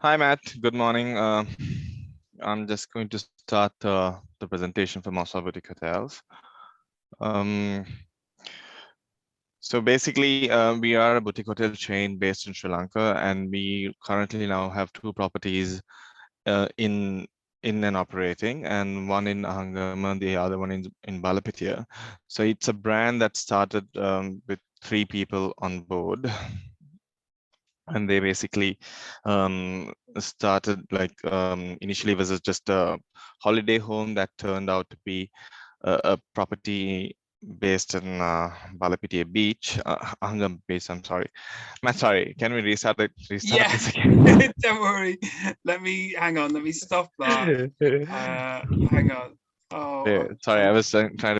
Hi, Matt. Good morning. I'm just going to start the presentation for Mosvold hotels. Um, so basically, we are a boutique hotel chain based in Sri Lanka, and we currently now have two properties in and operating, and one in Ahangama, the other one in Balapitiya. So it's a brand that started with 3 people on board. And they basically started like initially was just a holiday home that turned out to be a property based in Balapitiya Beach, Ahangam Beach. I'm sorry, Matt. Sorry, can we restart Yeah, this again? don't worry. Hang on. Let me stop that. Hang on. Oh, Yeah, I'm sorry, I trying. was trying to.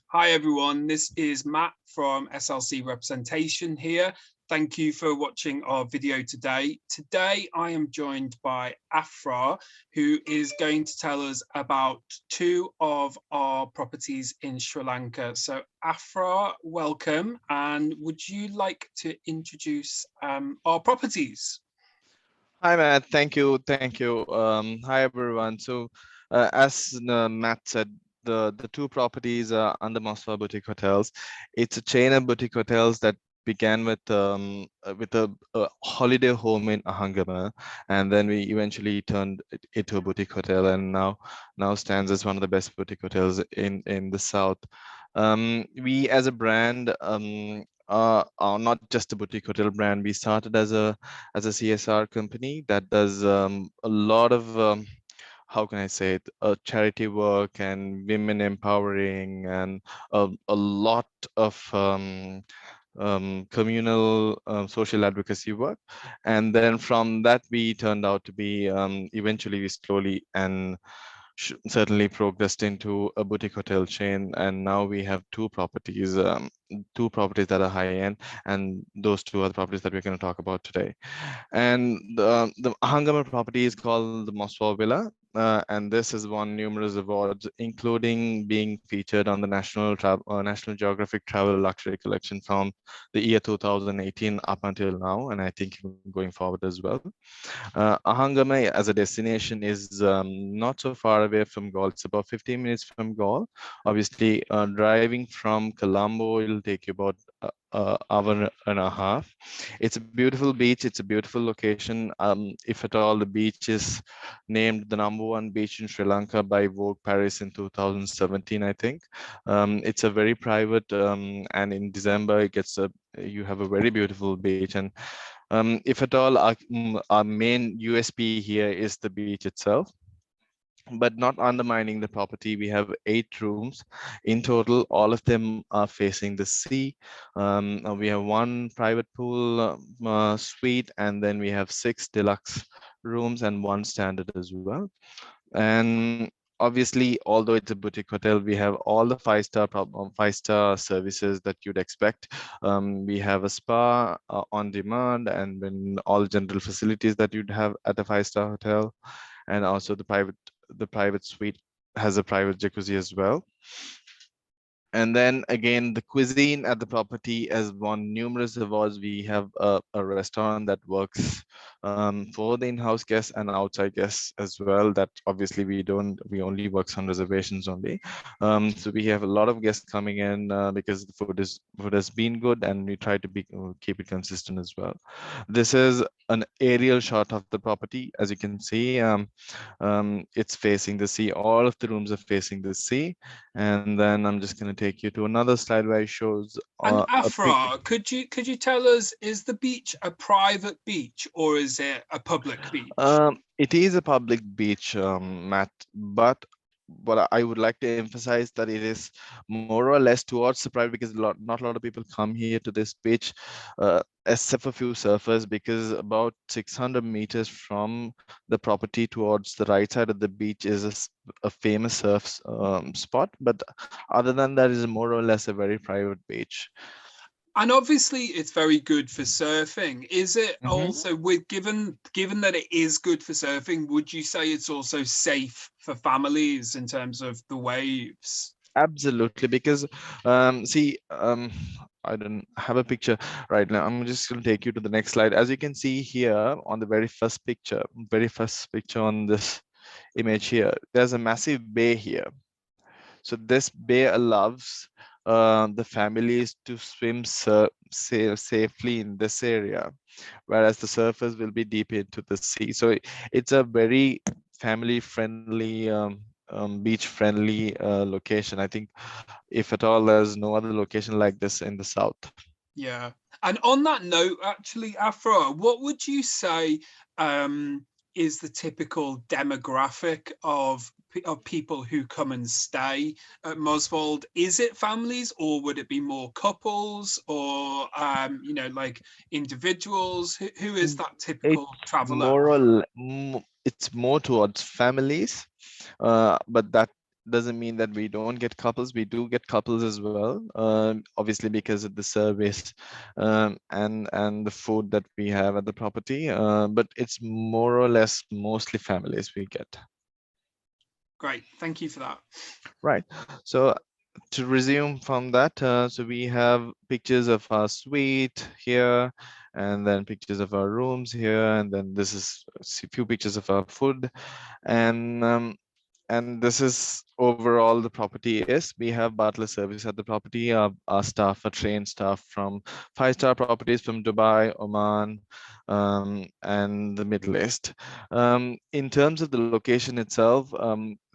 Hi, everyone. This is Matt from SLC Representation here. Thank you for watching our video today. Today, I am joined by Afra, who is going to tell us about 2 of our properties in Sri Lanka. So Afra, welcome. And would you like to introduce our properties? Hi, Matt. Thank you. Thank you. Hi, everyone. So, as Matt said, the 2 properties are under Mosvold Boutique Hotels. It's a chain of boutique hotels that began with a holiday home in Ahangama, and then we eventually turned it into a boutique hotel, and now stands as one of the best boutique hotels in the south. We as a brand are not just a boutique hotel brand. We started as a CSR company that does a lot of how can I say it, charity work and women empowering and a lot of communal social advocacy work. And then from that, we turned out to be eventually we slowly and certainly progressed into a boutique hotel chain, and now we have 2 properties, 2 properties that are high end, and those 2 are the properties that we're going to talk about today. And the Ahangama property is called the Mosvold Villa, and this has won numerous awards, including being featured on the National Geographic Travel Luxury Collection from the year 2018 up until now, and I think going forward as well. Ahangama as a destination is not so far away from Galle. It's about 15 minutes from Galle. Obviously, driving from Colombo, it'll take you about hour and a half. It's a beautiful beach. It's a beautiful location. If at all, the beach is named the #1 beach in Sri Lanka by Vogue Paris in 2017, I think. It's a very private, and in December, you have a very beautiful beach. And if at all, our main USP here is the beach itself, but not undermining the property. We have 8 rooms in total. All of them are facing the sea. We have 1 private pool suite, and then we have 6 deluxe rooms and 1 standard as well. And obviously, although it's a boutique hotel, we have all the 5-star services that you'd expect. We have a spa on demand, and then all general facilities that you'd have at a 5-star hotel, and also the private suite has a private jacuzzi as well. And then again, the cuisine at the property has won numerous awards. We have a restaurant that works for the in-house guests and outside guests as well. That obviously we only works on reservations only. So we have a lot of guests coming in because the food has been good, and we try to keep it consistent as well. This is an aerial shot of the property. As you can see, it's facing the sea. All of the rooms are facing the sea. And then I'm just going to take you to another slide where it shows And a big. Afra, could you tell us, is the beach a private beach or is it a public beach? It is a public beach, Matt, but what I would like to emphasize that it is more or less towards the private, because not a lot of people come here to this beach, except for few surfers, because about 600 meters from the property towards the right side of the beach is a famous surf spot. But other than that, is more or less a very private beach. And obviously it's very good for surfing. Is it also, with given that it is good for surfing, would you say it's also safe for families in terms of the waves? Absolutely, because see, I don't have a picture right now. I'm just going to take you to the next slide. As you can see here on the very first picture on this image here, there's a massive bay here. So this bay allows the families to swim safely in this area, whereas the surface will be deep into the sea. So it's a very family friendly, beach friendly location. I think if at all, there's no other location like this in the south. Yeah. And on that note, actually, Afra, what would you say is the typical demographic of people who come and stay at Mosvold? Is it families, or would it be more couples, or like individuals? Who is that typical It's traveler? it's more towards families, but that doesn't mean that we don't get couples. We do get couples as well, obviously because of the service and the food that we have at the property. But it's more or less mostly families we get. Great, thank you for that. Right. So to resume from that, so we have pictures of our suite here, and then pictures of our rooms here, and then this is a few pictures of our food, and this is overall the property is. We have butler service at the property. Our staff are trained staff from 5-star properties from Dubai, Oman, and the Middle East. In terms of the location itself,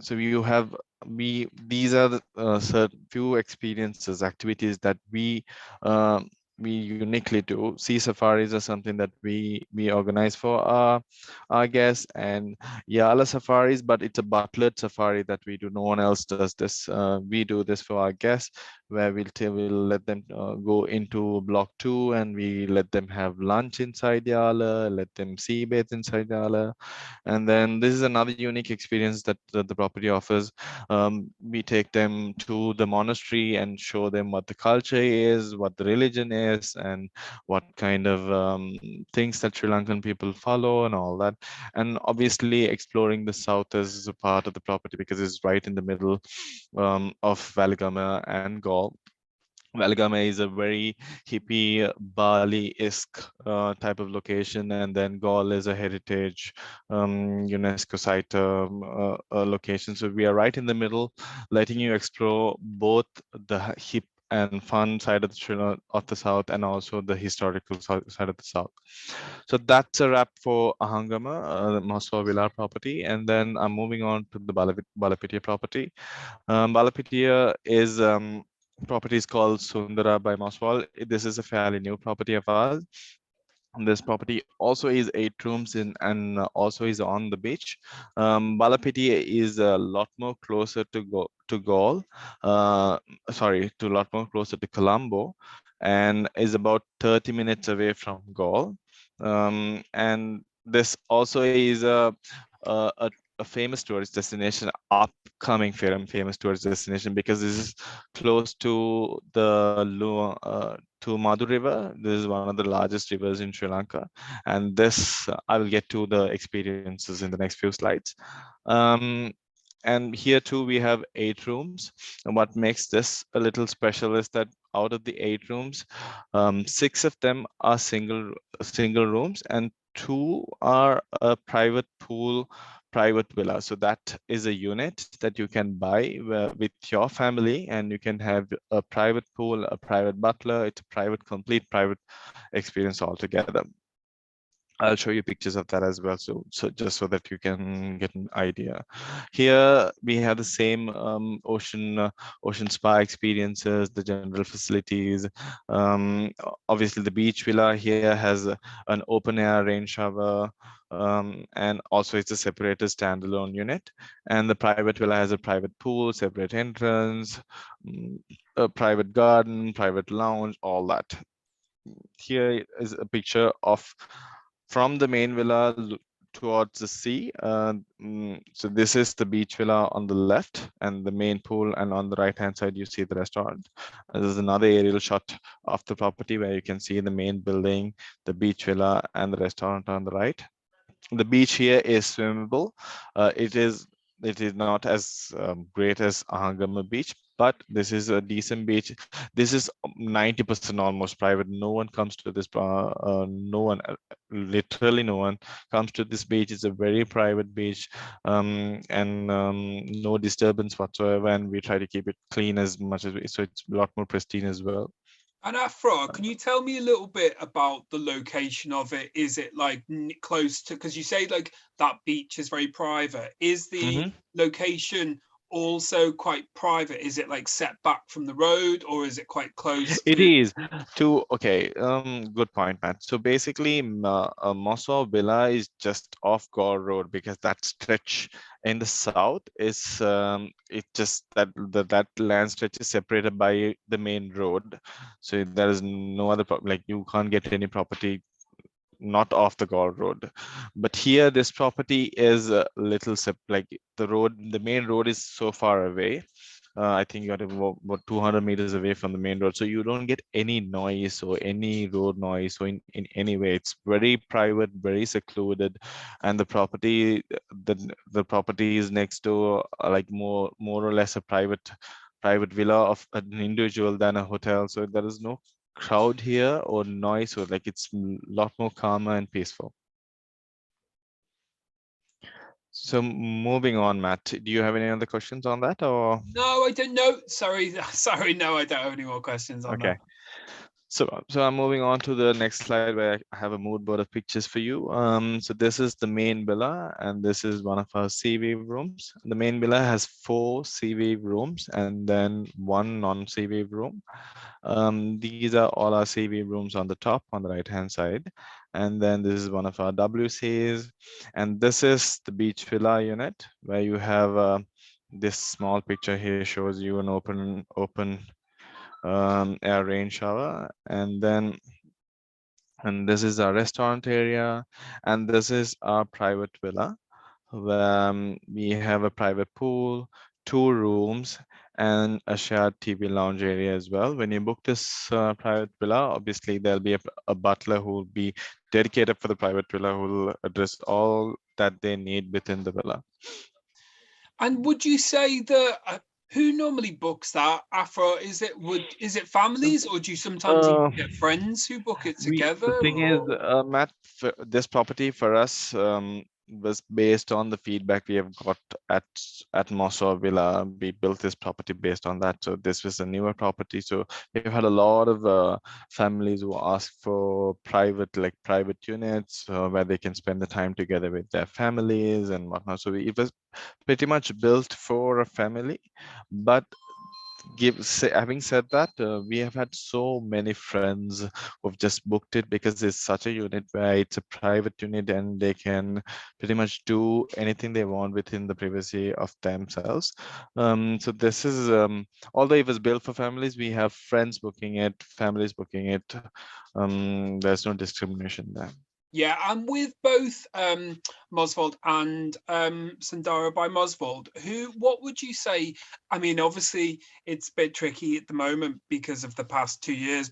so you have these are the certain few experiences, activities that we uniquely do. Sea safaris are something that we organize for our guests, and Yala safaris, but it's a butlered safari that we do. No one else does this. We do this for our guests, where we'll let them go into block 2, and we let them have lunch inside Yala, let them sea bathe inside Yala. And then this is another unique experience that the property offers. We take them to the monastery and show them what the culture is, what the religion is, and what kind of things that Sri Lankan people follow and all that. And obviously exploring the south is a part of the property because it's right in the middle of Valigama and Galle. Valgame is a very hippie Bali-esque type of location, and then Galle is a heritage UNESCO site location. So we are right in the middle, letting you explore both the hip and fun side of of the south, and also the historical side of the south. So that's a wrap for Ahangama, the Mosvold Villa property, and then I'm moving on to the Balapitiya property. Balapitiya is property is called Sundara by Mosvold. This is a fairly new property of ours. This property also is 8 rooms in, and also is on the beach. Balapitiya is a lot more closer to Galle, sorry, to a lot more closer to Colombo, and is about 30 minutes away from Galle. And this also is a famous tourist destination, upcoming famous tourist destination, because this is close to to Madu River. This is one of the largest rivers in Sri Lanka, and this I will get to the experiences in the next few slides. And here too we have 8 rooms, and what makes this a little special is that out of the 8 rooms, 6 of them are single rooms, and 2 are a private pool, private villa. So that is a unit that you can buy with your family, and you can have a private pool, a private butler. It's a complete private experience altogether. I'll show you pictures of that as well, so just so that you can get an idea. Here we have the same ocean spa experiences, the general facilities. Obviously, the beach villa here has an open air rain shower, and also it's a separated standalone unit. And the private villa has a private pool, separate entrance, a private garden, private lounge, all that. Here is a picture of from the main villa towards the sea. So this is the beach villa on the left and the main pool, and on the right hand side you see the restaurant. This is another aerial shot of the property where you can see the main building, the beach villa, and the restaurant on the right. The beach here is swimmable. It is it is not as great as Ahagama Beach, but this is a decent beach. This is 90% almost private. No one comes to this. No one, literally no one comes to this beach. It's a very private beach, and no disturbance whatsoever. And we try to keep it clean as much as so it's a lot more pristine as well. And Afra, can you tell me a little bit about the location of it? Is it like close to, because you say like that beach is very private. Is the Mm-hmm. location also quite private? Is it like set back from the road, or is it quite close It to? is to okay. Good point, Matt. So basically, Mosvold Villa is just off Gore Road because that stretch in the south is it just that land stretch is separated by the main road. So there is no other like you can't get any property not off the Gore Road. But here, this property is a little like the main road is so far away. I think you're about 200 meters away from the main road, so you don't get any noise or any road noise. So in any way, it's very private, very secluded, and the property is next to like more or less a private villa of an individual than a hotel. So there is no crowd here or noise, or like it's a lot more calmer and peaceful. So moving on, Matt, do you have any other questions on that or? No, I don't know. Sorry, sorry. No, I don't have any more questions on that. Okay. So I'm moving on to the next slide where I have a mood board of pictures for you. So this is the main villa, and this is one of our sea wave rooms. The main villa has 4 sea wave rooms and then 1 non-sea wave room. These are all our sea wave rooms on the top on the right-hand side. And then this is one of our WCs. And this is the beach villa unit where you have this small picture here shows you an open air rain shower, and this is our restaurant area, and this is our private villa where we have a private pool, 2 rooms, and a shared TV lounge area as well. When you book this private villa, obviously there'll be a butler who will be dedicated for the private villa who will address all that they need within the villa. And would you say that who normally books that, Afra? Is it families, or do you sometimes even Uh, get friends who book it the together? thing is, Or Matt, this property for us was based on the feedback we have got at Mosvold Villa. We built this property based on that. So this was a newer property. So we've had a lot of families who ask for private units where they can spend the time together with their families and whatnot. So it was pretty much built for a family, but having said that, we have had so many friends who've just booked it because it's such a unit where it's a private unit and they can pretty much do anything they want within the privacy of themselves. So this is although it was built for families, we have friends booking it, families booking it. There's no discrimination there. yeah, and with both Mosvold and Sundara by Mosvold, what would you say? I mean, obviously it's a bit tricky at the moment because of the past 2 years,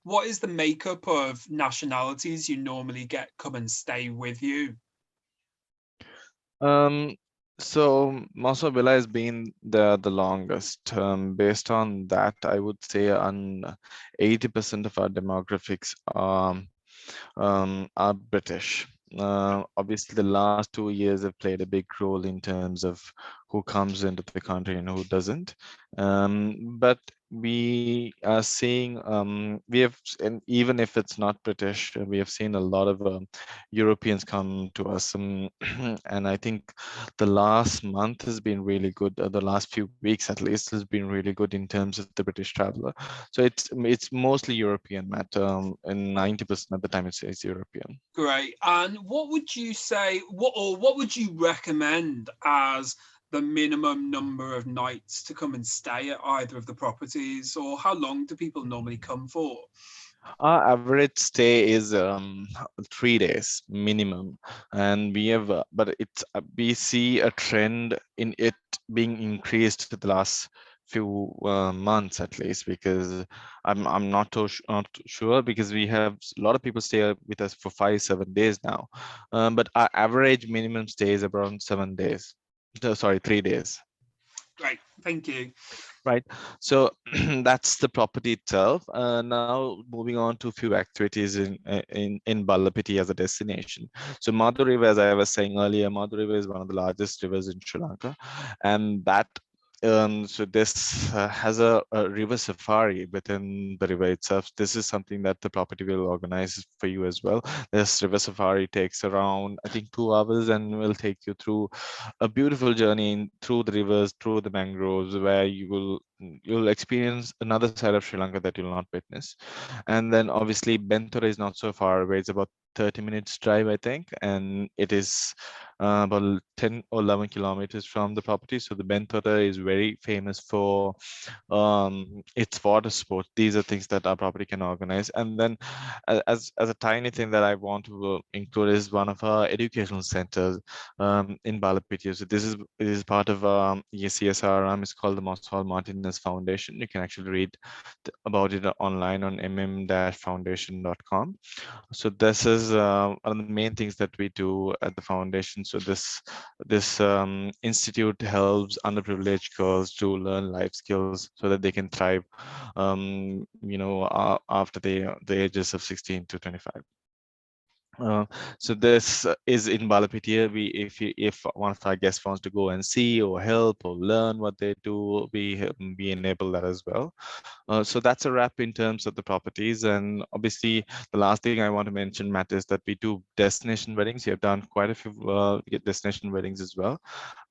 what is the makeup of nationalities you normally get come and stay with you? Um, so Mosvold Villa has been the longest. Based on that, I would say on 80% of our demographics are British. Obviously, the last 2 years have played a big role in terms of who comes into the country and who doesn't. But we are seeing and even if it's not British, we have seen a lot of Europeans come to us, and I think the last month has been really good. The last few weeks, at least, has been really good in terms of the British traveler. So it's mostly European, Matt, and 90% of the time it's European. Great. And what would you say, what would you recommend as the minimum number of nights to come and stay at either of the properties, or how long do people normally come for? Our average stay is 3 days minimum, and but we see a trend in it being increased the last few months at least, because I'm not sure, because we have a lot of people stay with us for 5-7 days now, but our average minimum stay is around 7 days. Sorry, 3 days. Great, thank you. Right. So that's the property itself. Now moving on to a few activities in Balapitiya as a destination. So Madu River, as I was saying earlier, Madu River is one of the largest rivers in Sri Lanka, and that so this has a river safari within the river itself. This is something that the property will organize for you as well. This river safari takes around, I think, 2 hours, and will take you through a beautiful journey through the rivers, through the mangroves, where you'll experience another side of Sri Lanka that you'll not witness. And then obviously Bentora is not so far away. It's about 30 minutes drive, I think, and it is about 10 or 11 kilometers from the property. So the Bentora is very famous for its water sports. These are things that our property can organize. And then as a tiny thing that I want to include is one of our educational centers in Balapitiya. So it is part of CSRM. It's called the Mosvold Martinez Foundation. You can actually read about it online on mm-foundation.com. So this is one of the main things that we do at the foundation. So this institute helps underprivileged girls to learn life skills so that they can thrive, after the ages of 16 to 25. So this is in Balapitiya. If one of our guests wants to go and see or help or learn what they do, we enable that as well. So that's a wrap in terms of the properties. And obviously, the last thing I want to mention, Matt, is that we do destination weddings. We have done quite a few destination weddings as well.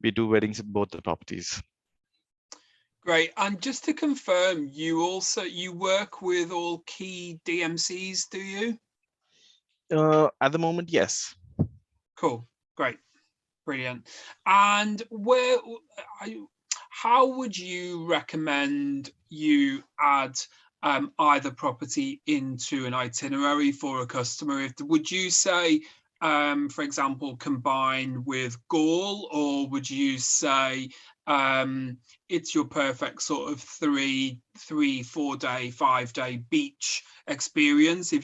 We do weddings at both the properties. Great. And just to confirm, you work with all key DMCs, do you? At the moment, yes. Cool. Great. Brilliant. And how would you recommend you add either property into an itinerary for a customer? Would you say, for example, combine with Gaul, or would you say it's your perfect sort of 4 day, 5 day beach experience if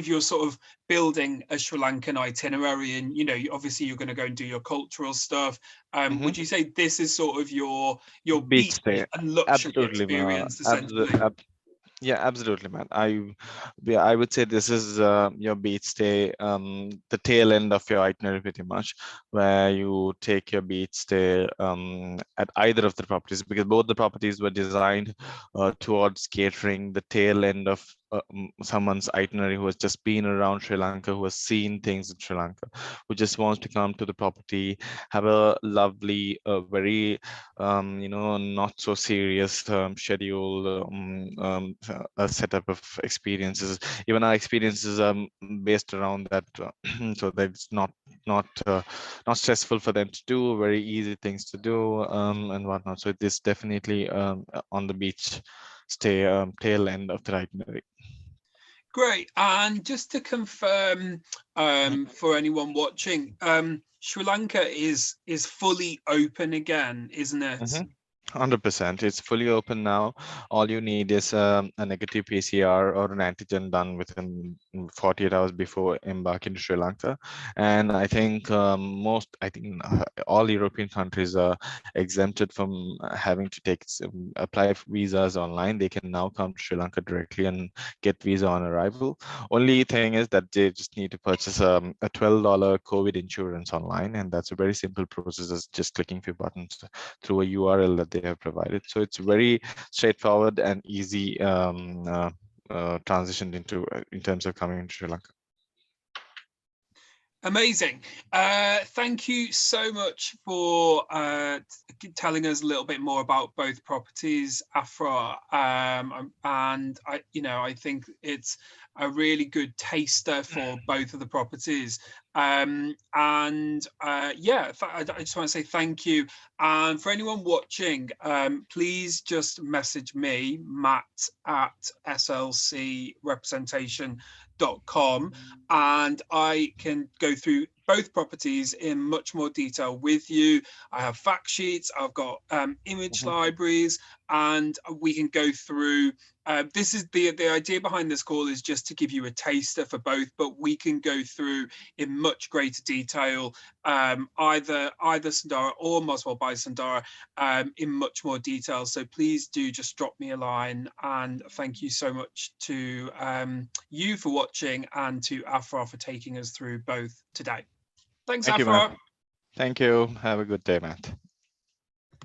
you're sort of building a Sri Lankan itinerary, and obviously you're going to go and do your cultural stuff. Would you say this is sort of your Beach beach stay. and luxury Absolutely, experience essentially? Yeah, absolutely, man. I would say this is your beach stay, the tail end of your itinerary, pretty much, where you take your beach stay at either of the properties, because both the properties were designed towards catering the tail end of someone's itinerary who has just been around Sri Lanka, who has seen things in Sri Lanka, who just wants to come to the property, have a lovely, very not so serious schedule, a setup of experiences. Even our experiences are based around that, so that it's not stressful for them to do, very easy things to do, and whatnot. So this definitely on the beach stay tail end of the itinerary. Great. And just to confirm, for anyone watching, Sri Lanka is fully open again, isn't it? 100%. It's fully open now. All you need is a negative PCR or an antigen done within 48 hours before embarking to Sri Lanka. And I think all European countries are exempted from having to apply for visas online. They can now come to Sri Lanka directly and get visa on arrival. Only thing is that they just need to purchase a $12 COVID insurance online, and that's a very simple process. It's just clicking a few buttons through a URL that they have provided. So it's very straightforward and easy transitioned in terms of coming into Sri Lanka. Amazing. Thank you so much for telling us a little bit more about both properties, Afra. And I think it's a really good taster for both of the properties. Yeah, I just want to say thank you. And for anyone watching, please just message me, Matt at slcrepresentation.com, and I can go through both properties in much more detail with you. I have fact sheets, I've got image libraries, and we can go through. This is the idea behind this call, is just to give you a taster for both, but we can go through in much greater detail either Sundara or Mosvold by Sundara in much more detail. So please do just drop me a line, and thank you so much to you for watching and to Afra for taking us through both today. Thanks, Thank you, Matt. Afra. Thank you. Have a good day, Matt.